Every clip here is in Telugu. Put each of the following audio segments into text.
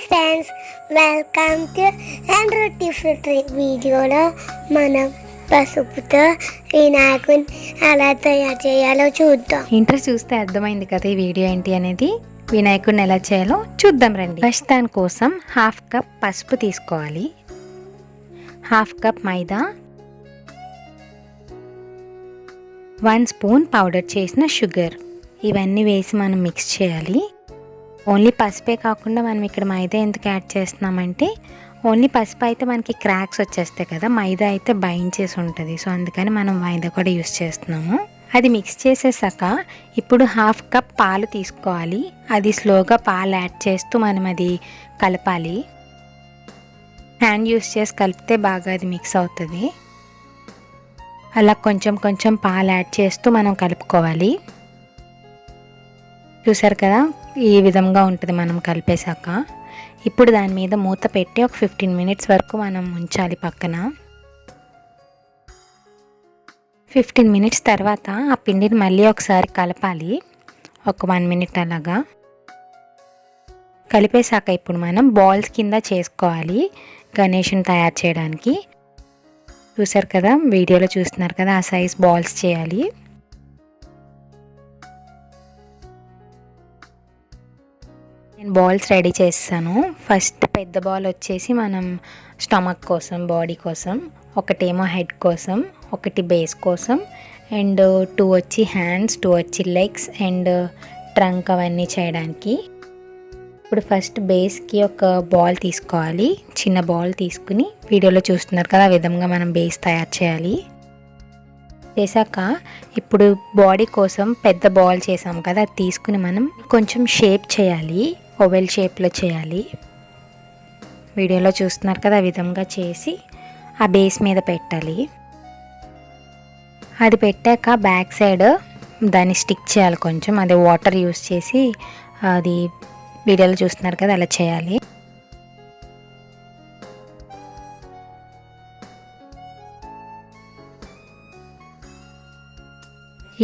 ఫ్రెండ్స్, వెల్కమ్ టు డిఫరెంట్ వీడియోలో మనం పసుపుతో వినాయకుని ఎలా తయారు చేయాలో చూద్దాం. ఇంట్రో చూస్తే అర్థమైంది కదా ఈ వీడియో ఏంటి అనేది. వినాయకుడిని ఎలా చేయాలో చూద్దాం రండి. ఫస్ట్ దానికోసం 1/2 కప్ పసుపు తీసుకోవాలి, 1/2 కప్ మైదా, 1 స్పూన్ పౌడర్ చేసిన షుగర్, ఇవన్నీ వేసి మనం మిక్స్ చేయాలి. ఓన్లీ పసుపే కాకుండా మనం ఇక్కడ మైదా ఎందుకు యాడ్ చేస్తున్నామంటే, ఓన్లీ పసుపు అయితే మనకి క్రాక్స్ వచ్చేస్తాయి కదా, మైదా అయితే బైండ్ చేసి ఉంటుంది. సో అందుకని మనం మైదా కూడా యూస్ చేస్తున్నాము. అది మిక్స్ చేసేసాక ఇప్పుడు 1/2 కప్ పాలు తీసుకోవాలి. అది స్లోగా పాలు యాడ్ చేస్తూ మనం అది కలపాలి. హ్యాండ్ యూస్ చేసి కలిపితే బాగా అది మిక్స్ అవుతుంది. అలా కొంచెం కొంచెం పాలు యాడ్ చేస్తూ మనం కలుపుకోవాలి. చూసారు కదా, ఈ విధంగా ఉంటుంది మనం కలిపేశాక. ఇప్పుడు దాని మీద మూత పెట్టి ఒక 15 మినిట్స్ వరకు మనం ఉంచాలి పక్కన. 15 మినిట్స్ తర్వాత ఆ పిండిని మళ్ళీ ఒకసారి కలపాలి, ఒక 1 మినిట్ అలాగా కలిపేశాక ఇప్పుడు మనం బాల్స్ కింద చేసుకోవాలి గణేషుని తయారు చేయడానికి. చూసారు కదా, వీడియోలో చూస్తున్నారు కదా, ఆ సైజ్ బాల్స్ చేయాలి. నేను బాల్స్ రెడీ చేస్తాను. ఫస్ట్ పెద్ద బాల్ వచ్చేసి మనం స్టమక్ కోసం, బాడీ కోసం, ఒకటేమో హెడ్ కోసం, ఒకటి బేస్ కోసం, అండ్ 2 వచ్చి హ్యాండ్స్, 2 వచ్చి లెగ్స్ అండ్ ట్రంక్ అవన్నీ చేయడానికి. ఇప్పుడు ఫస్ట్ బేస్కి ఒక బాల్ తీసుకోవాలి, చిన్న బాల్ తీసుకుని వీడియోలో చూస్తున్నారు కదా ఆ విధంగా మనం బేస్ తయారు చేయాలి. చేశాక ఇప్పుడు బాడీ కోసం పెద్ద బాల్ చేసాం కదా, అది తీసుకుని మనం కొంచెం షేప్ చేయాలి, ఓవెల్ షేప్లో చేయాలి. వీడియోలో చూస్తున్నారు కదా ఆ విధంగా చేసి ఆ బేస్ మీద పెట్టాలి. అది పెట్టాక బ్యాక్ సైడ్ దాన్ని స్టిక్ చేయాలి కొంచెం, అదే వాటర్ యూస్ చేసి, అది వీడియోలో చూస్తున్నారు కదా అలా చేయాలి.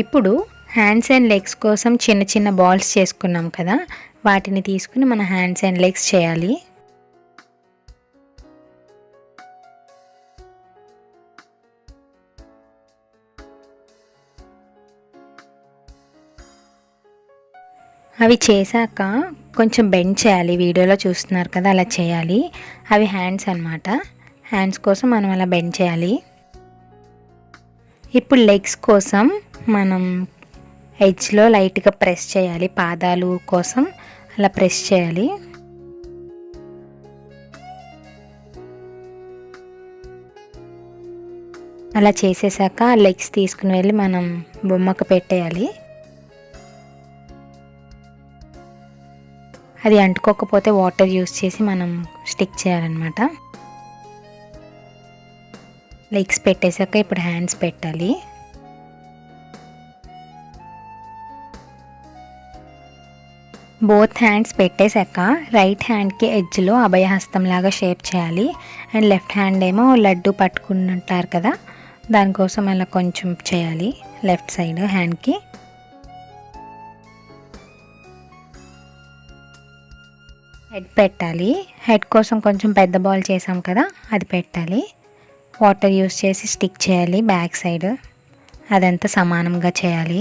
ఇప్పుడు హ్యాండ్స్ అండ్ లెగ్స్ కోసం చిన్న చిన్న బాల్స్ చేసుకున్నాం కదా, వాటిని తీసుకుని మన హ్యాండ్స్ అండ్ లెగ్స్ చేయాలి. అవి చేశాక కొంచెం బెండ్ చేయాలి, వీడియోలో చూస్తున్నారు కదా అలా చేయాలి. అవి హ్యాండ్స్ అన్నమాట, హ్యాండ్స్ కోసం మనం అలా బెండ్ చేయాలి. ఇప్పుడు లెగ్స్ కోసం మనం ఎడ్జ్లో లైట్గా ప్రెస్ చేయాలి, పాదాలు కోసం అలా ప్రెస్ చేయాలి. అలా చేసేసాక లెగ్స్ తీసుకుని వెళ్ళి మనం బొమ్మకు పెట్టేయాలి. అది అంటుకోకపోతే వాటర్ యూస్ చేసి మనం స్టిక్ చేయాలన్నమాట. లెగ్స్ పెట్టేశాక ఇప్పుడు హ్యాండ్స్ పెట్టాలి. బోత్ హ్యాండ్స్ పెట్టేశాక రైట్ హ్యాండ్కి ఎడ్జ్లో అభయహస్తం లాగా షేప్ చేయాలి, అండ్ లెఫ్ట్ హ్యాండ్ ఏమో లడ్డు పట్టుకుంటారు కదా, దానికోసం అలా కొంచెం చేయాలి లెఫ్ట్ సైడ్ హ్యాండ్కి. హెడ్ పెట్టాలి, హెడ్ కోసం కొంచెం పెద్ద బాల్ చేసాం కదా అది పెట్టాలి. వాటర్ యూస్ చేసి స్టిక్ చేయాలి బ్యాక్ సైడ్, అదంతా సమానంగా చేయాలి.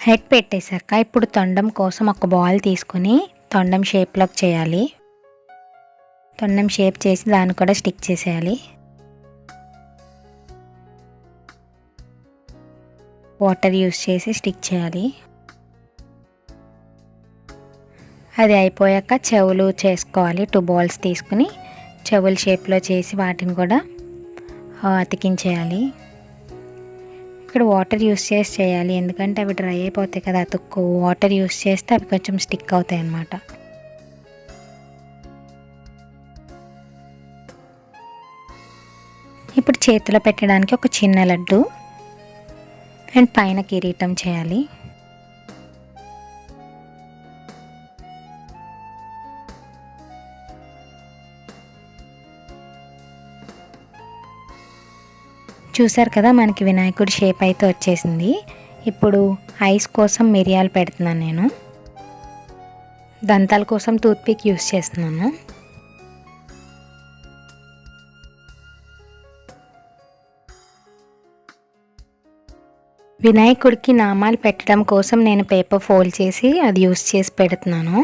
హెడ్ పెట్టేశాక ఇప్పుడు తొండం కోసం ఒక బాల్ తీసుకుని తొండం షేప్లోకి చేయాలి. తొండం షేప్ చేసి దాన్ని కూడా స్టిక్ చేసేయాలి. వాటర్ యూస్ చేసి స్టిక్ చేయాలి. అది అయిపోయాక చెవులు చేసుకోవాలి. 2 బాల్స్ తీసుకుని చెవుల షేప్లో చేసి వాటిని కూడా అతికించేయాలి. ఇక్కడ వాటర్ యూస్ చేసి చేయాలి, ఎందుకంటే అవి డ్రై అయిపోతాయి కదా అతుక్కు. వాటర్ యూస్ చేస్తే అవి కొంచెం స్టిక్ అవుతాయి అన్నమాట. ఇప్పుడు చేతిలో పెట్టడానికి ఒక చిన్న లడ్డు అండ్ పైన కిరీటం చేయాలి. చూసారు కదా, మనకి వినాయకుడి షేప్ అయితే వచ్చేసింది. ఇప్పుడు ఐస్ కోసం మిరియాలు పెడుతున్నాను నేను. దంతాల కోసం టూత్పిక్ యూస్ చేస్తున్నాను. వినాయకుడికి నామాలు పెట్టడం కోసం నేను పేపర్ ఫోల్డ్ చేసి అది యూస్ చేసి పెడుతున్నాను.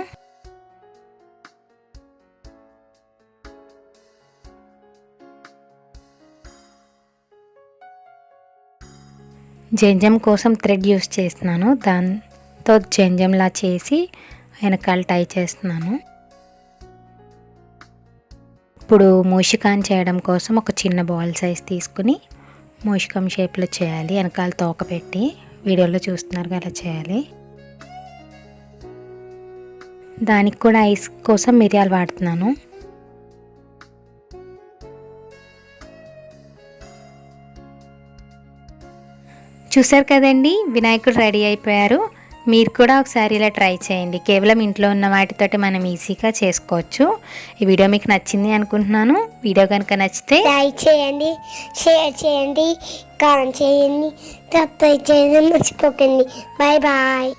జంజం కోసం థ్రెడ్ యూస్ చేస్తున్నాను. దాంతో జంజంలా చేసి వెనకాల టై చేస్తున్నాను. ఇప్పుడు మూషికాన్ని చేయడం కోసం ఒక చిన్న బాల్ సైజ్ తీసుకుని మూషికం షేప్లో చేయాలి. వెనకాల తోక పెట్టి వీడియోలో చూస్తున్నారు అలా చేయాలి. దానికి కూడా ఐస్ కోసం మిరియాలు వాడుతున్నాను. చూసారు కదండి, వినాయకుడు రెడీ అయిపోయారు. మీరు కూడా ఒకసారి ఇలా ట్రై చేయండి. కేవలం ఇంట్లో ఉన్న వాటితోటి మనం ఈజీగా చేసుకోవచ్చు. ఈ వీడియో మీకు నచ్చింది అనుకుంటున్నాను. వీడియో కనుక నచ్చితే లైక్ చేయండి, షేర్ చేయండి, కామెంట్ చేయండి, సబ్స్క్రైబ్ చేయడం మర్చిపోకండి. Bye bye.